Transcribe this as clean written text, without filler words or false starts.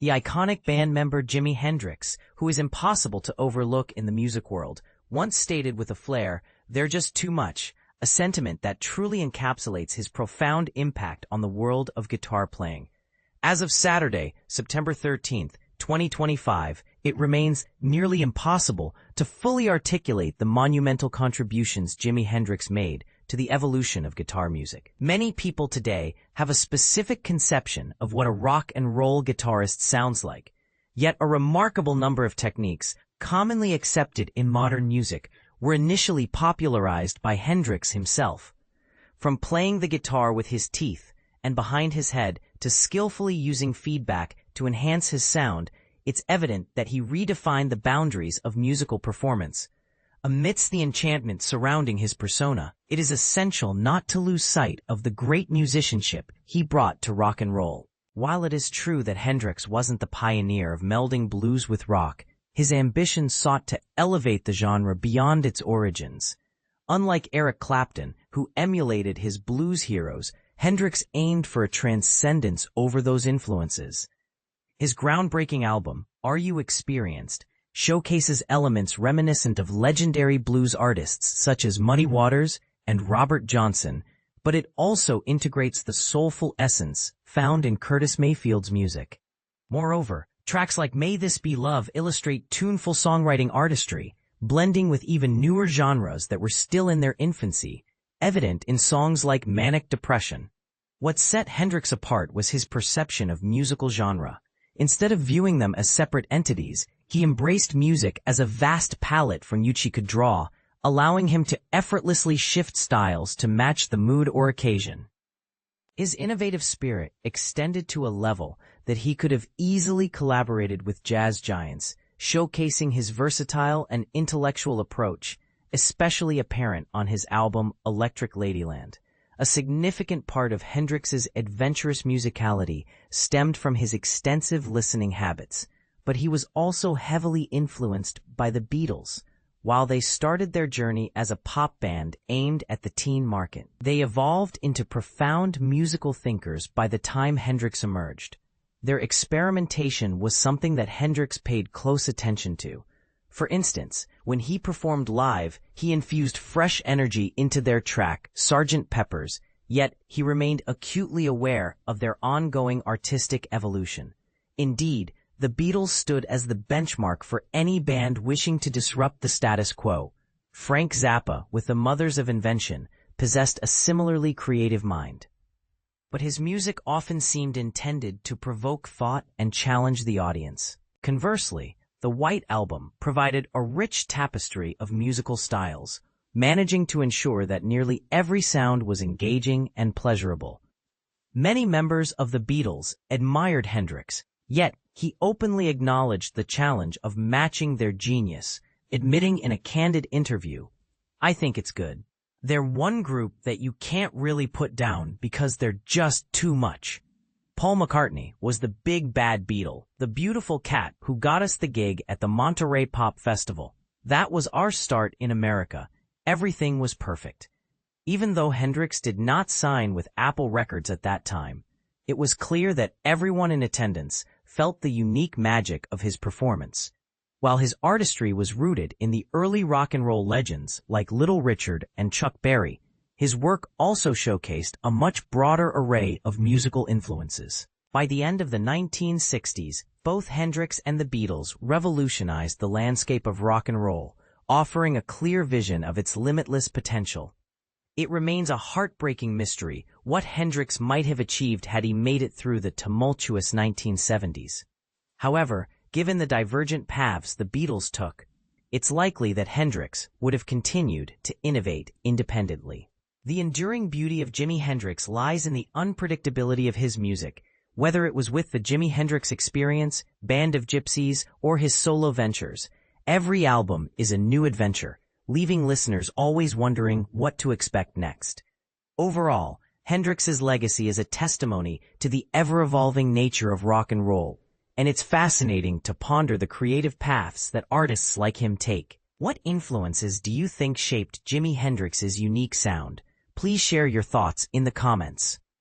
The iconic band member Jimi Hendrix, who is impossible to overlook in the music world, once stated with a flair, "They're just too much," a sentiment that truly encapsulates his profound impact on the world of guitar playing. As of Saturday, September 13th, 2025, it remains nearly impossible to fully articulate the monumental contributions Jimi Hendrix made to the evolution of guitar music. Many people today have a specific conception of what a rock and roll guitarist sounds like, yet a remarkable number of techniques commonly accepted in modern music were initially popularized by Hendrix himself. From playing the guitar with his teeth and behind his head to skillfully using feedback to enhance his sound, it's evident that he redefined the boundaries of musical performance. Amidst the enchantment surrounding his persona, it is essential not to lose sight of the great musicianship he brought to rock and roll. While it is true that Hendrix wasn't the pioneer of melding blues with rock, his ambition sought to elevate the genre beyond its origins. Unlike Eric Clapton, who emulated his blues heroes, Hendrix aimed for a transcendence over those influences. His groundbreaking album, Are You Experienced?, showcases elements reminiscent of legendary blues artists such as Muddy Waters and Robert Johnson, but it also integrates the soulful essence found in Curtis Mayfield's music. Moreover, tracks like May This Be Love illustrate tuneful songwriting artistry, blending with even newer genres that were still in their infancy, evident in songs like Manic Depression. What set Hendrix apart was his perception of musical genre. Instead of viewing them as separate entities, he embraced music as a vast palette from which he could draw, allowing him to effortlessly shift styles to match the mood or occasion. His innovative spirit extended to a level that he could have easily collaborated with jazz giants, showcasing his versatile and intellectual approach, especially apparent on his album Electric Ladyland. A significant part of Hendrix's adventurous musicality stemmed from his extensive listening habits, but he was also heavily influenced by the Beatles. While they started their journey as a pop band aimed at the teen market, they evolved into profound musical thinkers by the time Hendrix emerged. Their experimentation was something that Hendrix paid close attention to. For instance, when he performed live, he infused fresh energy into their track, Sgt. Pepper's, yet he remained acutely aware of their ongoing artistic evolution. Indeed, the Beatles stood as the benchmark for any band wishing to disrupt the status quo. Frank Zappa, with the Mothers of Invention, possessed a similarly creative mind. But his music often seemed intended to provoke thought and challenge the audience. Conversely, the White Album provided a rich tapestry of musical styles, managing to ensure that nearly every sound was engaging and pleasurable. Many members of the Beatles admired Hendrix, yet he openly acknowledged the challenge of matching their genius, admitting in a candid interview, "I think it's good. They're one group that you can't really put down because they're just too much." Paul McCartney was the big bad Beatle, the beautiful cat who got us the gig at the Monterey Pop Festival. That was our start in America. Everything was perfect. Even though Hendrix did not sign with Apple Records at that time, it was clear that everyone in attendance felt the unique magic of his performance. While his artistry was rooted in the early rock and roll legends like Little Richard and Chuck Berry, his work also showcased a much broader array of musical influences. By the end of the 1960s, both Hendrix and the Beatles revolutionized the landscape of rock and roll, offering a clear vision of its limitless potential. It remains a heartbreaking mystery what Hendrix might have achieved had he made it through the tumultuous 1970s. However, given the divergent paths the Beatles took, it's likely that Hendrix would have continued to innovate independently. The enduring beauty of Jimi Hendrix lies in the unpredictability of his music. Whether it was with the Jimi Hendrix Experience, Band of Gypsies, or his solo ventures, every album is a new adventure, leaving listeners always wondering what to expect next. Overall, Hendrix's legacy is a testimony to the ever-evolving nature of rock and roll, and it's fascinating to ponder the creative paths that artists like him take. What influences do you think shaped Jimi Hendrix's unique sound? Please share your thoughts in the comments.